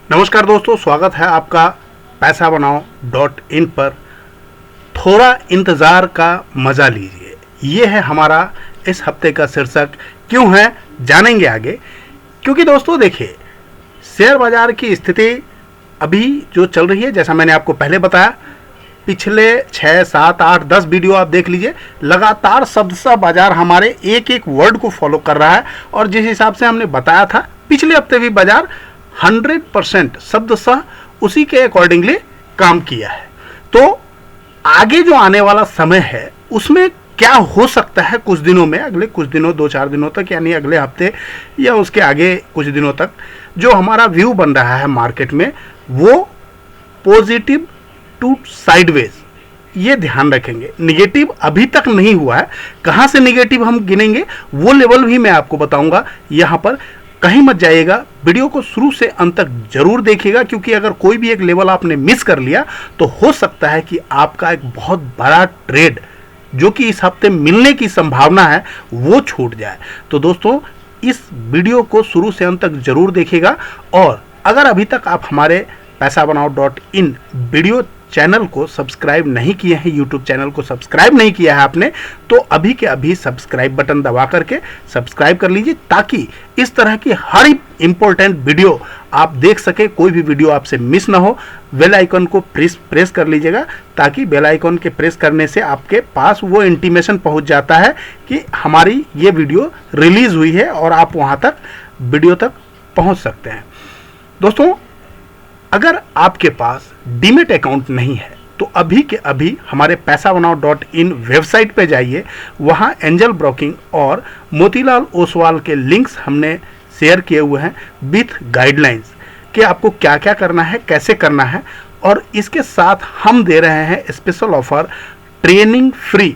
नमस्कार दोस्तों, स्वागत है आपका पैसा बनाओ .in पर। थोड़ा इंतज़ार का मज़ा लीजिए, ये है हमारा इस हफ्ते का शीर्षक। क्यों है जानेंगे आगे। क्योंकि दोस्तों देखिए, शेयर बाज़ार की स्थिति अभी जो चल रही है, जैसा मैंने आपको पहले बताया, पिछले 6, 7, 8, 10 वीडियो आप देख लीजिए, लगातार शब्दशः बाज़ार हमारे एक एक वर्ड को फॉलो कर रहा है। और जिस हिसाब से हमने बताया था, पिछले हफ्ते भी बाज़ार 100% शब्दशः उसी के अकॉर्डिंगली काम किया है। तो आगे जो आने वाला समय है उसमें क्या हो सकता है कुछ दिनों में, अगले कुछ दिनों, 2-4 दिनों तक, यानी अगले हफ्ते या उसके आगे कुछ दिनों तक जो हमारा व्यू बन रहा है मार्केट में, वो पॉजिटिव टू साइडवेज, ये ध्यान रखेंगे। निगेटिव अभी तक नहीं हुआ है। कहाँ से निगेटिव हम गिनेंगे वो लेवल भी मैं आपको बताऊंगा। यहाँ पर कहीं मत जाइएगा, वीडियो को शुरू से अंत तक जरूर देखिएगा, क्योंकि अगर कोई भी एक लेवल आपने मिस कर लिया तो हो सकता है कि आपका एक बहुत बड़ा ट्रेड जो कि इस हफ्ते मिलने की संभावना है वो छूट जाए। तो दोस्तों, इस वीडियो को शुरू से अंत तक जरूर देखिएगा। और अगर अभी तक आप हमारे पैसा बनाओ .in वीडियो चैनल को सब्सक्राइब नहीं किए हैं, यूट्यूब चैनल को सब्सक्राइब नहीं किया है आपने, तो अभी के अभी सब्सक्राइब बटन दबा करके सब्सक्राइब कर लीजिए, ताकि इस तरह की हर इंपॉर्टेंट वीडियो आप देख सके, कोई भी वीडियो आपसे मिस ना हो। बेल आइकन को प्रेस कर लीजिएगा, ताकि बेल आइकन के प्रेस करने से आपके पास वो इंटीमेशन पहुंच जाता है कि हमारी ये वीडियो रिलीज हुई है और आप वहां तक वीडियो तक पहुंच सकते हैं। दोस्तों, अगर आपके पास डीमेट अकाउंट नहीं है तो अभी के अभी हमारे पैसा बनाओ .in वेबसाइट पे जाइए। वहाँ एंजल ब्रोकिंग और मोतीलाल ओसवाल के लिंक्स हमने शेयर किए हुए हैं विथ गाइडलाइंस कि आपको क्या क्या करना है, कैसे करना है। और इसके साथ हम दे रहे हैं special offer, training free,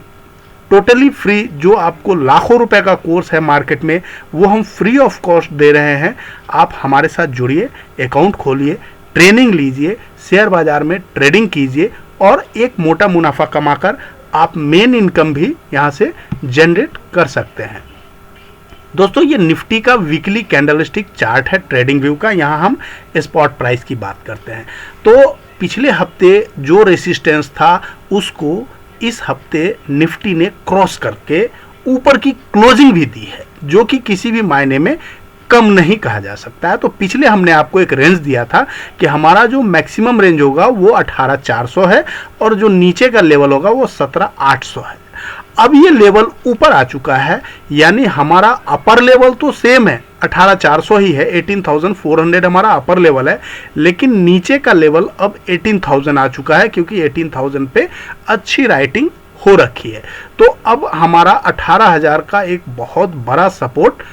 totally free. जो आपको लाखों रुपए का कोर्स है मार्केट में, वो हम फ्री ऑफ कॉस्ट दे रहे हैं। आप हमारे साथ जुड़िए, अकाउंट खोलिए, ट्रेनिंग लीजिए, शेयर बाजार में ट्रेडिंग कीजिए और एक मोटा मुनाफा कमाकर आप मेन इनकम भी यहाँ से जनरेट कर सकते हैं। दोस्तों, ये निफ्टी का वीकली कैंडलस्टिक चार्ट है ट्रेडिंग व्यू का। यहाँ हम स्पॉट प्राइस की बात करते हैं। तो पिछले हफ्ते जो रेसिस्टेंस था उसको इस हफ्ते निफ्टी ने क्रॉस करके ऊपर की क्लोजिंग भी दी है, जो कि किसी भी मायने में कम नहीं कहा जा सकता है। तो पिछले हमने आपको एक रेंज दिया था कि हमारा जो मैक्सिमम रेंज होगा वो 18,400 है और जो नीचे का लेवल होगा वो 17,800 है। अब ये लेवल ऊपर आ चुका है, यानी हमारा अपर लेवल तो सेम है, 18,400 ही है, 18,400 हमारा अपर लेवल है, लेकिन नीचे का लेवल अब 18,000 आ चुका है, क्योंकि 18,000 पे अच्छी राइटिंग हो रखी है। तो अब हमारा 18,000 का एक बहुत बड़ा सपोर्ट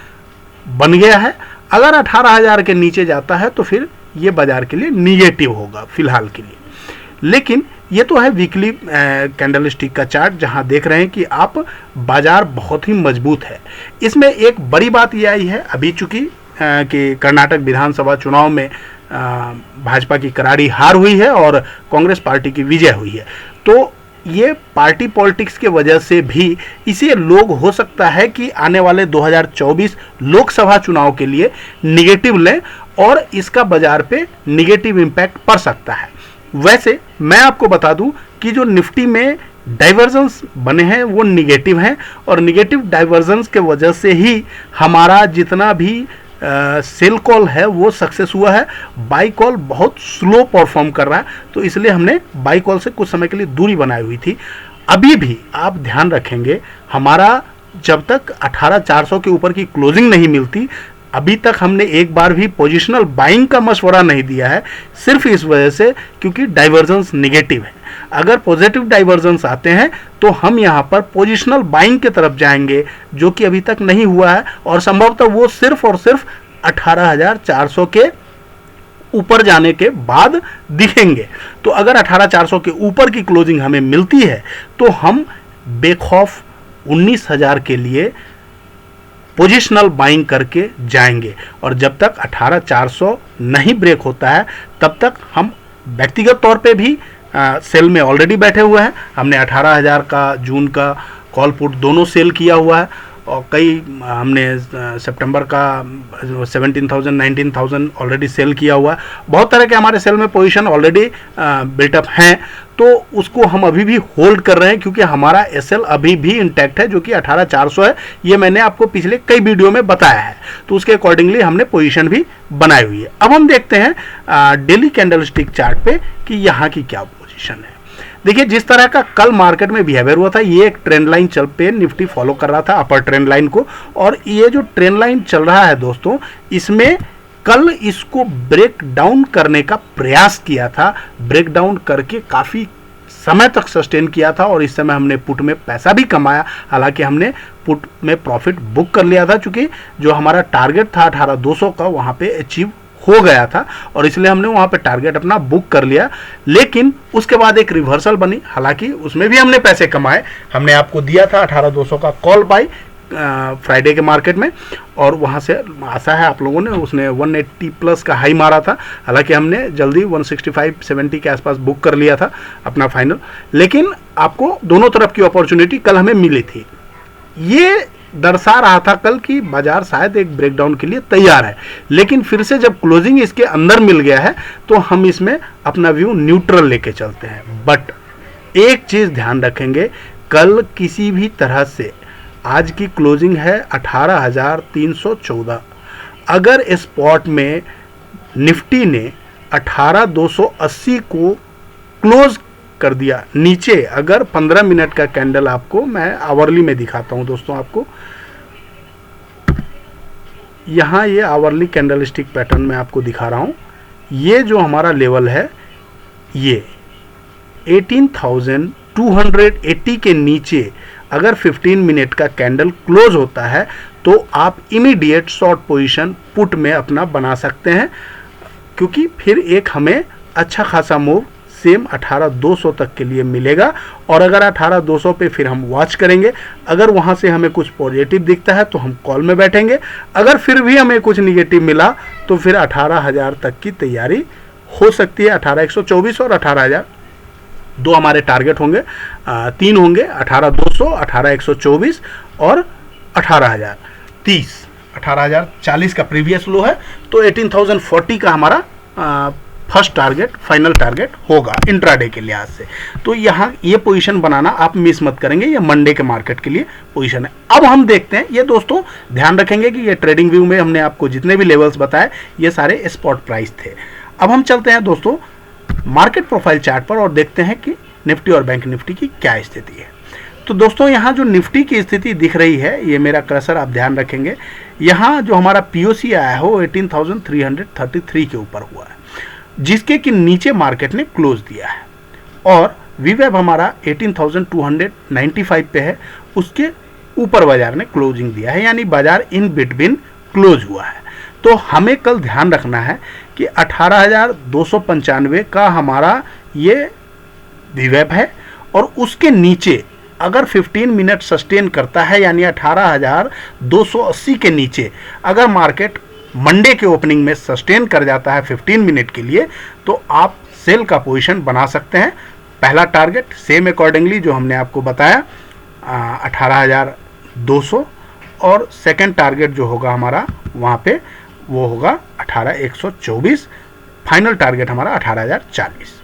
बन गया है। अगर 18,000 के नीचे जाता है तो फिर ये बाजार के लिए निगेटिव होगा फिलहाल के लिए। लेकिन ये तो है वीकली कैंडलस्टिक का चार्ट, जहां देख रहे हैं कि आप बाजार बहुत ही मजबूत है। इसमें एक बड़ी बात ये आई है, अभी चूंकि कि कर्नाटक विधानसभा चुनाव में भाजपा की करारी हार हुई है और कांग्रेस पार्टी की विजय हुई है। तो ये पार्टी पॉलिटिक्स के वजह से भी इसे लोग हो सकता है कि आने वाले 2024 लोकसभा चुनाव के लिए निगेटिव लें और इसका बाजार पे निगेटिव इम्पैक्ट पड़ सकता है। वैसे मैं आपको बता दूं कि जो निफ्टी में डाइवर्जेंस बने हैं वो निगेटिव हैं, और निगेटिव डाइवर्जेंस के वजह से ही हमारा जितना भी सेल कॉल है वो सक्सेस हुआ है। बाई कॉल बहुत स्लो परफॉर्म कर रहा है, तो इसलिए हमने बाई कॉल से कुछ समय के लिए दूरी बनाई हुई थी। अभी भी आप ध्यान रखेंगे, हमारा जब तक 18,400 के ऊपर की क्लोजिंग नहीं मिलती, अभी तक हमने एक बार भी पोजिशनल बाइंग का मशवरा नहीं दिया है, सिर्फ इस वजह से क्योंकि डाइवर्जेंस निगेटिव है। अगर पॉजिटिव डाइवर्जेंस आते हैं तो हम यहाँ पर पोजिशनल बाइंग की तरफ जाएंगे, जो कि अभी तक नहीं हुआ है, और संभवतः वो सिर्फ और सिर्फ 18,400 के ऊपर जाने के बाद दिखेंगे। तो अगर 18,400 के ऊपर की क्लोजिंग हमें मिलती है तो हम बेखौफ 19,000 के लिए पोजिशनल बाइंग करके जाएंगे। और जब तक 18,400 नहीं ब्रेक होता है तब तक हम व्यक्तिगत तौर पे भी सेल में ऑलरेडी बैठे हुए हैं। हमने 18,000 का जून का कॉल पुट दोनों सेल किया हुआ है, और कई हमने सितंबर का 17,000 19,000 ऑलरेडी सेल किया हुआ है। बहुत तरह के हमारे सेल में पोजीशन ऑलरेडी बिल्टअप हैं, तो उसको हम अभी भी होल्ड कर रहे हैं क्योंकि हमारा एसएल अभी भी इंटैक्ट है जो कि 18,400 है। ये मैंने आपको पिछले कई वीडियो में बताया है, तो उसके अकॉर्डिंगली हमने पोजीशन भी बनाई हुई है। अब हम देखते हैं डेली कैंडलस्टिक चार्ट पे कि यहाँ की क्या पोजीशन है। देखिए, जिस तरह का कल मार्केट में बिहेवियर हुआ था, ये एक ट्रेंड लाइन चल पे निफ्टी फॉलो कर रहा था अपर ट्रेंड लाइन को, और ये जो ट्रेंड लाइन चल रहा है दोस्तों, इसमें कल इसको ब्रेक डाउन करने का प्रयास किया था, ब्रेक डाउन करके काफ़ी समय तक सस्टेन किया था और इस समय हमने पुट में पैसा भी कमाया। हालांकि हमने पुट में प्रॉफिट बुक कर लिया था चूंकि जो हमारा टारगेट था 18,200 का वहाँ पे अचीव हो गया था और इसलिए हमने वहाँ पे टारगेट अपना बुक कर लिया। लेकिन उसके बाद एक रिवर्सल बनी, हालांकि उसमें भी हमने पैसे कमाए। हमने आपको दिया था 18,200 का कॉल बाय फ्राइडे के मार्केट में, और वहाँ से आशा है आप लोगों ने उसने 180 प्लस का हाई मारा था। हालांकि हमने जल्दी 165-70 के आसपास बुक कर लिया था अपना फाइनल, लेकिन आपको दोनों तरफ की अपॉर्चुनिटी कल हमें मिली थी। ये दर्शा रहा था कल कि बाजार शायद एक ब्रेकडाउन के लिए तैयार है, लेकिन फिर से जब क्लोजिंग इसके अंदर मिल गया है तो हम इसमें अपना व्यू न्यूट्रल लेके चलते हैं। बट एक चीज़ ध्यान रखेंगे, कल किसी भी तरह से आज की क्लोजिंग है 18,314, अगर स्पॉट में निफ्टी ने 18,280 को क्लोज कर दिया नीचे, अगर 15 मिनट का कैंडल आपको मैं आवरली में दिखाता हूं दोस्तों, आपको यहां ये आवरली कैंडल स्टिक पैटर्न में आपको दिखा रहा हूं। ये जो हमारा लेवल है ये 18,280 के नीचे अगर 15 मिनट का कैंडल क्लोज होता है तो आप इमीडिएट शॉर्ट पोजीशन पुट में अपना बना सकते हैं, क्योंकि फिर एक हमें अच्छा खासा मूव सेम 18,200 तक के लिए मिलेगा। और अगर 18,200 पे फिर हम वॉच करेंगे, अगर वहाँ से हमें कुछ पॉजिटिव दिखता है तो हम कॉल में बैठेंगे, अगर फिर भी हमें कुछ निगेटिव मिला तो फिर 18,000 तक की तैयारी हो सकती है। 18,124 और 18,000 दो हमारे टारगेट होंगे, 3 होंगे, 18,200, 18,124 और 18,030। 18,040 का प्रीवियस लो है, तो 18,040 का हमारा फर्स्ट टारगेट, फाइनल टारगेट होगा इंट्राडे के लिहाज से। तो यहाँ ये पोजीशन बनाना आप मिस मत करेंगे, ये मंडे के मार्केट के लिए पोजीशन है। अब हम देखते हैं, ये दोस्तों ध्यान रखेंगे कि ये ट्रेडिंग व्यू में हमने आपको जितने भी लेवल्स बताए ये सारे स्पॉट प्राइस थे। अब हम चलते हैं दोस्तों मार्केट प्रोफाइल चार्ट पर और देखते हैं कि निफ्टी और बैंक निफ्टी की क्या स्थिति है। तो दोस्तों यहाँ जो निफ्टी की स्थिति दिख रही है, ये मेरा कर्सर आप ध्यान रखेंगे, यहाँ जो हमारा पीओसी आया है वो 18,333 के ऊपर हुआ है, जिसके कि नीचे मार्केट ने क्लोज दिया है। और वीवेब हमारा 18,295 पे है, उसके ऊपर बाजार ने क्लोजिंग दिया है, यानी बाजार इन बिटवीन क्लोज हुआ है। तो हमें कल ध्यान रखना है कि 18,295 का हमारा ये वीवेब है, और उसके नीचे अगर 15 मिनट सस्टेन करता है, यानी 18,280 के नीचे अगर मार्केट मंडे के ओपनिंग में सस्टेन कर जाता है 15 मिनट के लिए, तो आप सेल का पोजीशन बना सकते हैं। पहला टारगेट सेम अकॉर्डिंगली जो हमने आपको बताया 18,200, और सेकंड टारगेट जो होगा हमारा वहाँ पे वो होगा 18,124, फाइनल टारगेट हमारा 18,040।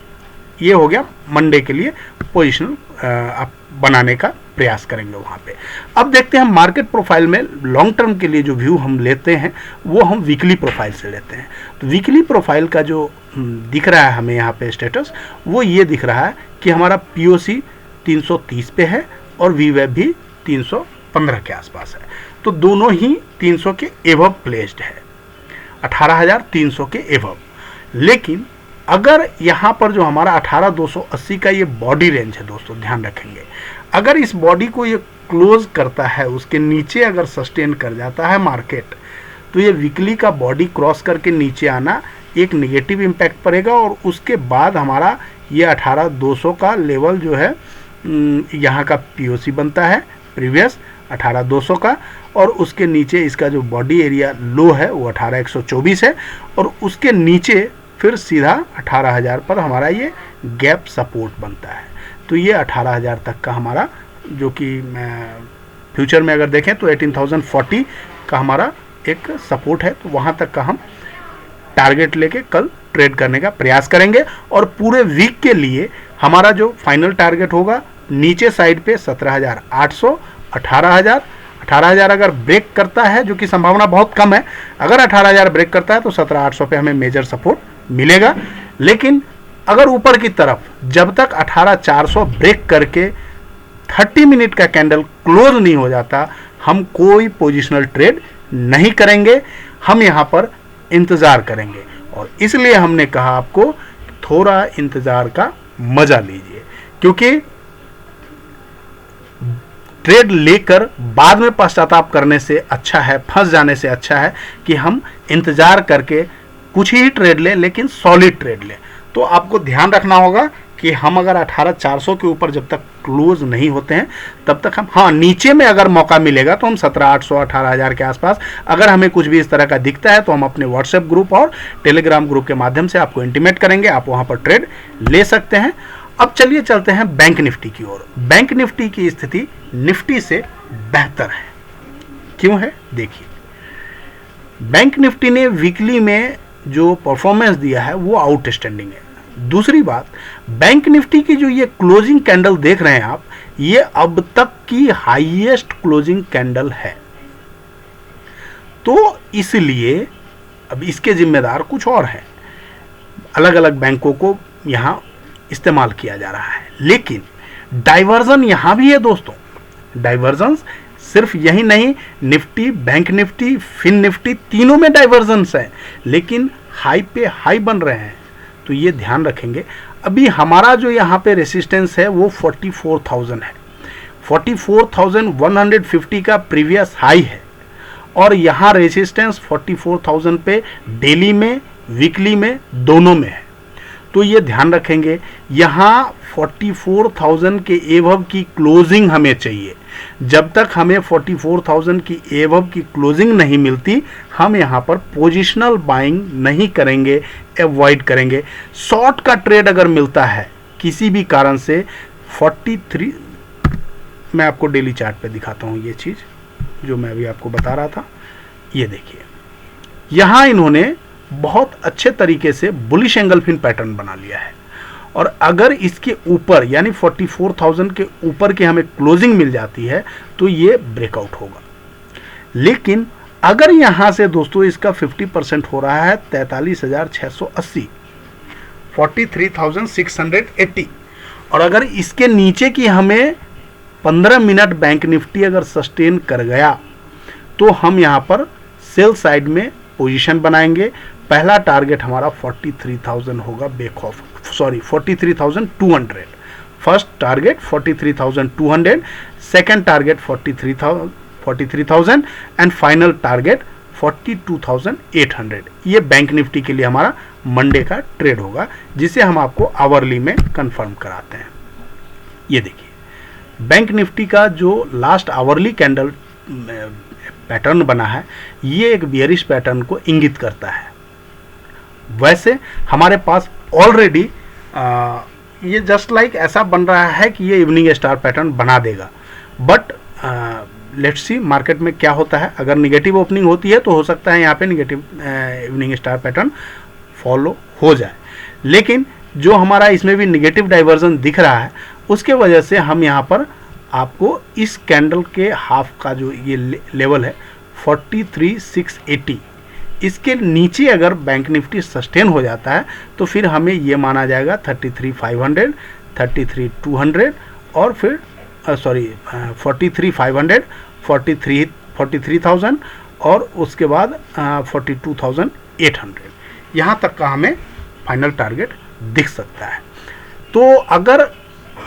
ये हो गया मंडे के लिए पोजीशन आप बनाने का प्रयास करेंगे वहाँ पे। अब देखते हैं मार्केट प्रोफाइल में लॉन्ग टर्म के लिए जो व्यू हम लेते हैं वो हम वीकली प्रोफाइल से लेते हैं। तो वीकली प्रोफाइल का जो दिख रहा है हमें यहाँ पे स्टेटस, वो ये दिख रहा है कि हमारा पीओसी 330 पे है और वीवेब भी 315 के आसपास है। तो दोनों ही 300 के एवब प्लेस्ड है, 18,300 के एवब। लेकिन अगर यहाँ पर जो हमारा 18,280 का ये बॉडी रेंज है दोस्तों, ध्यान रखेंगे, अगर इस बॉडी को ये क्लोज करता है, उसके नीचे अगर सस्टेन कर जाता है मार्केट, तो ये वीकली का बॉडी क्रॉस करके नीचे आना एक नेगेटिव इम्पैक्ट पड़ेगा। और उसके बाद हमारा ये 18,200 का लेवल जो है यहाँ का पीओसी बनता है प्रीवियस 18,200 का, और उसके नीचे इसका जो बॉडी एरिया लो है वो 18,124 है, और उसके नीचे फिर सीधा 18,000 पर हमारा ये गैप सपोर्ट बनता है। तो ये 18,000 तक का हमारा जो कि फ्यूचर में अगर देखें तो 18,040 का हमारा एक सपोर्ट है, तो वहाँ तक का हम टारगेट लेके कल ट्रेड करने का प्रयास करेंगे। और पूरे वीक के लिए हमारा जो फाइनल टारगेट होगा नीचे साइड पे 17,800, 18,000 अगर ब्रेक करता है, जो कि संभावना बहुत कम है, अगर 18,000 ब्रेक करता है तो 17,800 पे हमें मेजर सपोर्ट मिलेगा। लेकिन अगर ऊपर की तरफ जब तक 18,400 ब्रेक करके 30 मिनट का कैंडल क्लोज नहीं हो जाता, हम कोई पोजिशनल ट्रेड नहीं करेंगे, हम यहां पर इंतजार करेंगे। और इसलिए हमने कहा आपको थोड़ा इंतजार का मजा लीजिए, क्योंकि ट्रेड लेकर बाद में पश्चाताप करने से अच्छा है, फंस जाने से अच्छा है कि हम इंतजार करके कुछ ही ट्रेड लें, लेकिन सॉलिड ट्रेड लें। तो आपको ध्यान रखना होगा कि हम अगर 18,400 के ऊपर जब तक क्लोज नहीं होते हैं तब तक हम, हाँ, नीचे में अगर मौका मिलेगा तो हम 17,800, 18,000 के आसपास अगर हमें कुछ भी इस तरह का दिखता है तो हम अपने व्हाट्सएप ग्रुप और टेलीग्राम ग्रुप के माध्यम से आपको इंटीमेट करेंगे, आप वहां पर ट्रेड ले सकते हैं। अब चलिए चलते हैं बैंक निफ्टी की ओर। बैंक निफ्टी की स्थिति निफ्टी से बेहतर है। क्यों है देखिए, बैंक निफ्टी ने वीकली में जो परफॉर्मेंस दिया है वो आउटस्टैंडिंग है। दूसरी बात, बैंक निफ्टी की जो ये क्लोजिंग कैंडल देख रहे हैं आप, ये अब तक की हाईएस्ट क्लोजिंग कैंडल है। तो इसलिए अब इसके जिम्मेदार कुछ और हैं, अलग अलग बैंकों को यहां इस्तेमाल किया जा रहा है। लेकिन डाइवर्जन यहां भी है दोस्तों। डाइवर्जन सिर्फ यही नहीं, Nifty, bank Nifty, Fin Nifty तीनों में डाइवर्जेंस है, लेकिन हाई पे हाई बन रहे हैं। तो ये ध्यान रखेंगे। अभी हमारा जो यहाँ पे रेसिस्टेंस है वो 44,000 है, 44,150 का प्रीवियस हाई है, और यहाँ रेसिस्टेंस 44,000 पे डेली में, वीकली में, दोनों में है। तो ये ध्यान रखेंगे, यहाँ 44,000 के एबव की क्लोजिंग हमें चाहिए। जब तक हमें 44,000 की एबव की क्लोजिंग नहीं मिलती, हम यहाँ पर पोजिशनल बाइंग नहीं करेंगे, अवॉइड करेंगे। शॉर्ट का ट्रेड अगर मिलता है किसी भी कारण से 43, मैं आपको डेली चार्ट पे दिखाता हूँ ये चीज़ जो मैं अभी आपको बता रहा था। ये देखिए, यहाँ इन्होंने बहुत अच्छे तरीके से बुलिश एंगलफिन पैटर्न बना लिया है, और अगर इसके ऊपर यानी 44,000 के ऊपर की हमें क्लोजिंग मिल जाती है तो ये ब्रेकआउट होगा। लेकिन अगर यहां से दोस्तों इसका 50% हो रहा है 43,680, 43,680, और अगर इसके नीचे की हमें 15 मिनट बैंक निफ्टी अगर सस्टेन कर गया तो हम यहां पर सेल साइड में पोजीशन बनाएंगे। पहला टारगेट हमारा 43,000 होगा, 43,200। First target 43,200, second target 43,000 and final target 42,800। ये बैंक निफ्टी के लिए हमारा मंडे का ट्रेड होगा, जिसे हम आपको आवरली में कंफर्म कराते हैं। ये देखिए, बैंक निफ्टी का जो लास्ट आवरली कैंडल पैटर्न बना है, ये एक बियरिश पैटर्न को इंगित करता है। वैसे हमारे पास ऑलरेडी ये जस्ट लाइक ऐसा बन रहा है कि ये इवनिंग स्टार पैटर्न बना देगा, बट लेट्स सी मार्केट में क्या होता है। अगर निगेटिव ओपनिंग होती है तो हो सकता है यहाँ पे negative evening star pattern follow हो जाए, लेकिन जो हमारा इसमें भी निगेटिव डाइवर्जन दिख रहा है उसके वजह से हम यहाँ पर आपको इस कैंडल के हाफ का जो ये लेवल है 43,680, इसके नीचे अगर बैंक निफ्टी सस्टेन हो जाता है तो फिर हमें ये माना जाएगा 33,500, 33,200 और फिर 43,500, 43,000 और उसके बाद 42,800, यहाँ तक का हमें फाइनल टारगेट दिख सकता है। तो अगर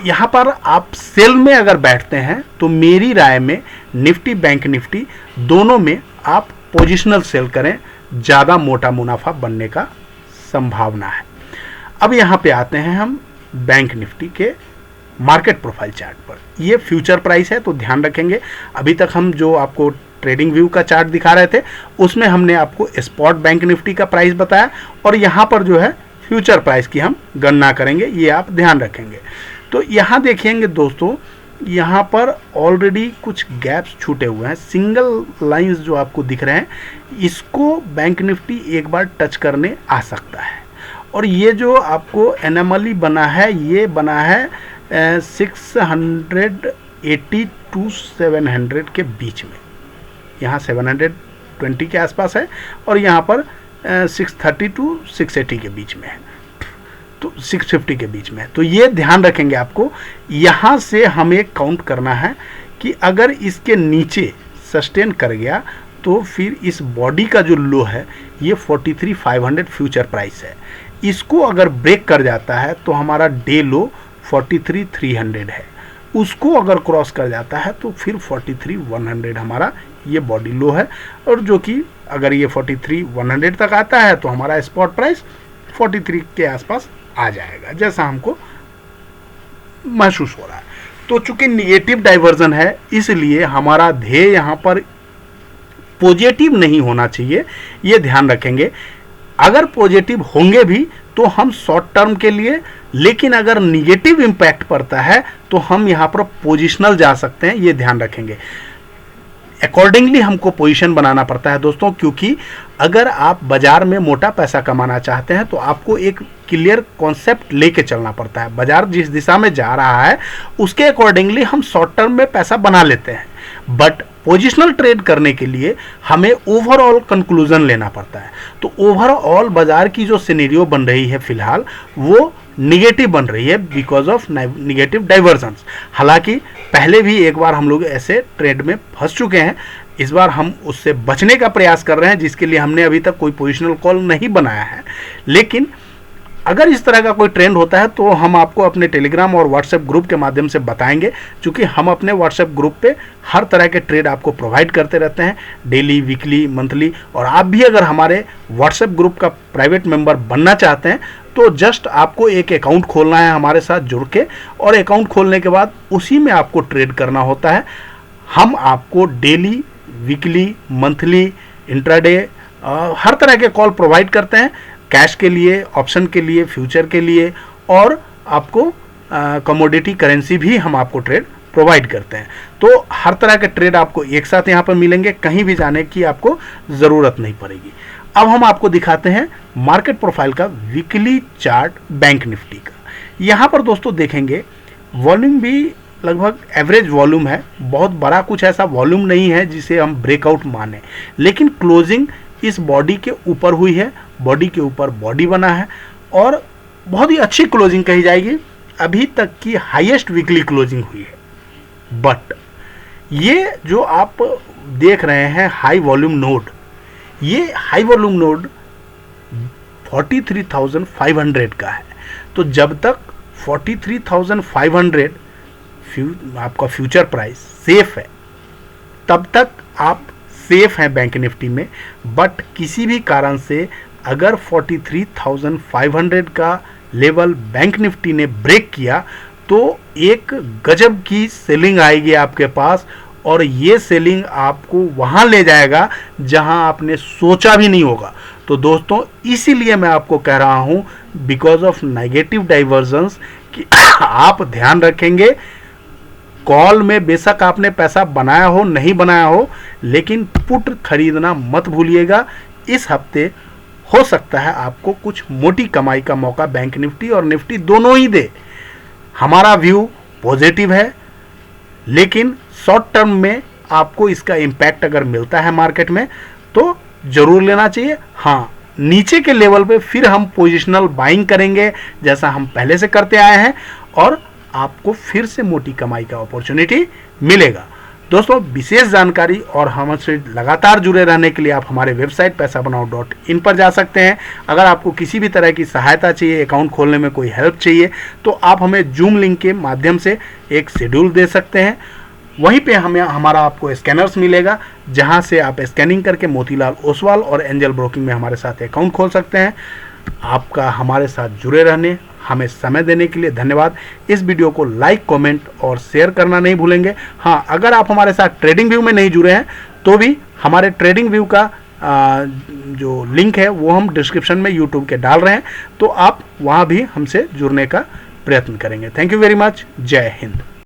यहाँ पर आप सेल में अगर बैठते हैं तो मेरी राय में निफ्टी, बैंक निफ्टी दोनों में आप पोजिशनल सेल करें, ज़्यादा मोटा मुनाफा बनने का संभावना है। अब यहाँ पे आते हैं हम बैंक निफ्टी के मार्केट प्रोफाइल चार्ट पर। ये फ्यूचर प्राइस है तो ध्यान रखेंगे, अभी तक हम जो आपको ट्रेडिंग व्यू का चार्ट दिखा रहे थे उसमें हमने आपको स्पॉट बैंक निफ्टी का प्राइस बताया, और यहाँ पर जो है फ्यूचर प्राइस की हम गणना करेंगे, ये आप ध्यान रखेंगे। तो यहाँ देखेंगे दोस्तों यहाँ पर ऑलरेडी कुछ गैप्स छूटे हुए हैं, सिंगल लाइंस जो आपको दिख रहे हैं, इसको बैंक निफ्टी एक बार टच करने आ सकता है। और ये जो आपको एनोमली बना है, ये बना है 680 टू 700 के बीच में। यहाँ 720 के आसपास है और यहाँ पर 630 टू 680 के बीच में है, तो 650 के बीच में है। तो ये ध्यान रखेंगे आपको, यहाँ से हमें काउंट करना है कि अगर इसके नीचे सस्टेन कर गया तो फिर इस बॉडी का जो लो है ये 43,500 फ्यूचर प्राइस है, इसको अगर ब्रेक कर जाता है तो हमारा डे लो 43,300 है, उसको अगर क्रॉस कर जाता है तो फिर 43,100 हमारा ये बॉडी लो है। और जो कि अगर ये 43,100 तक आता है तो हमारा स्पॉट प्राइस 43 के आसपास आ जाएगा, जैसा हमको महसूस हो रहा है। तो चूंकि निगेटिव डाइवर्जन है, इसलिए हमारा ध्येय यहाँ पर पॉजिटिव नहीं होना चाहिए, ये ध्यान रखेंगे। अगर पॉजिटिव होंगे भी तो हम शॉर्ट टर्म के लिए, लेकिन अगर निगेटिव इम्पैक्ट पड़ता है तो हम यहाँ पर पोजिशनल जा सकते हैं, ये ध्यान रखेंगे। अकॉर्डिंगली हमको पोजीशन बनाना पड़ता है दोस्तों, क्योंकि अगर आप बाजार में मोटा पैसा कमाना चाहते हैं तो आपको एक क्लियर कॉन्सेप्ट लेके चलना पड़ता है। बाजार जिस दिशा में जा रहा है उसके अकॉर्डिंगली हम शॉर्ट टर्म में पैसा बना लेते हैं, बट पोजिशनल ट्रेड करने के लिए हमें ओवरऑल कंक्लूजन लेना पड़ता है। तो ओवरऑल बाजार की जो सिनेरियो बन रही है फिलहाल वो निगेटिव बन रही है बिकॉज ऑफ निगेटिव डाइवर्जेंस। हालांकि पहले भी एक बार हम लोग ऐसे ट्रेड में फंस चुके हैं, इस बार हम उससे बचने का प्रयास कर रहे हैं, जिसके लिए हमने अभी तक कोई पोजिशनल कॉल नहीं बनाया है। लेकिन अगर इस तरह का कोई ट्रेंड होता है तो हम आपको अपने टेलीग्राम और व्हाट्सएप ग्रुप के माध्यम से बताएंगे, क्योंकि हम अपने व्हाट्सएप ग्रुप पे हर तरह के ट्रेड आपको प्रोवाइड करते रहते हैं, डेली, वीकली, मंथली। और आप भी अगर हमारे व्हाट्सएप ग्रुप का प्राइवेट मेंबर बनना चाहते हैं तो जस्ट आपको एक अकाउंट खोलना है हमारे साथ जुड़ के, और अकाउंट खोलने के बाद उसी में आपको ट्रेड करना होता है। हम आपको डेली, वीकली, मंथली, इंट्राडे हर तरह के कॉल प्रोवाइड करते हैं, कैश के लिए, ऑप्शन के लिए, फ्यूचर के लिए, और आपको कमोडिटी करेंसी भी हम आपको ट्रेड प्रोवाइड करते हैं। तो हर तरह के ट्रेड आपको एक साथ यहाँ पर मिलेंगे, कहीं भी जाने की आपको ज़रूरत नहीं पड़ेगी। अब हम आपको दिखाते हैं मार्केट प्रोफाइल का वीकली चार्ट बैंक निफ्टी का। यहाँ पर दोस्तों देखेंगे वॉल्यूम भी लगभग एवरेज वॉल्यूम है, बहुत बड़ा कुछ ऐसा वॉल्यूम नहीं है जिसे हम ब्रेकआउट माने, लेकिन क्लोजिंग इस बॉडी के ऊपर हुई है, बॉडी के ऊपर बॉडी बना है और बहुत ही अच्छी क्लोजिंग कही जाएगी, अभी तक की हाईएस्ट वीकली क्लोजिंग हुई है। बट ये जो आप देख रहे हैं हाई वॉल्यूम नोड, ये हाई वॉल्यूम नोड 43,500 का है। तो जब तक 43,500 आपका फ्यूचर प्राइस सेफ है तब तक आप सेफ हैं बैंक निफ्टी में। बट किसी भी कारण से अगर 43,500 का लेवल बैंक निफ्टी ने ब्रेक किया तो एक गजब की सेलिंग आएगी आपके पास, और ये सेलिंग आपको वहाँ ले जाएगा जहाँ आपने सोचा भी नहीं होगा। तो दोस्तों इसीलिए मैं आपको कह रहा हूँ बिकॉज ऑफ नेगेटिव डाइवर्जेंस कि आप ध्यान रखेंगे, कॉल में बेशक आपने पैसा बनाया हो नहीं बनाया हो, लेकिन पुट खरीदना मत भूलिएगा। इस हफ्ते हो सकता है आपको कुछ मोटी कमाई का मौका बैंक निफ्टी और निफ्टी दोनों ही दे। हमारा व्यू पॉजिटिव है, लेकिन शॉर्ट टर्म में आपको इसका इम्पैक्ट अगर मिलता है मार्केट में तो जरूर लेना चाहिए। हाँ, नीचे के लेवल पे फिर हम पोजिशनल बाइंग करेंगे जैसा हम पहले से करते आए हैं, और आपको फिर से मोटी कमाई का अपॉर्चुनिटी मिलेगा। दोस्तों विशेष जानकारी और हमसे लगातार जुड़े रहने के लिए आप हमारे वेबसाइट पैसाबनाओ.in पर जा सकते हैं। अगर आपको किसी भी तरह की सहायता चाहिए, अकाउंट खोलने में कोई हेल्प चाहिए, तो आप हमें जूम लिंक के माध्यम से एक शेड्यूल दे सकते हैं। वहीं पे हमें हमारा आपको स्कैनर्स मिलेगा, जहां से आप स्कैनिंग करके मोतीलाल ओसवाल और एंजल ब्रोकिंग में हमारे साथ अकाउंट खोल सकते हैं। आपका हमारे साथ जुड़े रहने, हमें समय देने के लिए धन्यवाद। इस वीडियो को लाइक, कमेंट और शेयर करना नहीं भूलेंगे। हाँ, अगर आप हमारे साथ ट्रेडिंग व्यू में नहीं जुड़े हैं तो भी हमारे ट्रेडिंग व्यू का जो लिंक है वो हम डिस्क्रिप्शन में यूट्यूब के डाल रहे हैं, तो आप वहाँ भी हमसे जुड़ने का प्रयत्न करेंगे। Thank you very much. जय हिंद।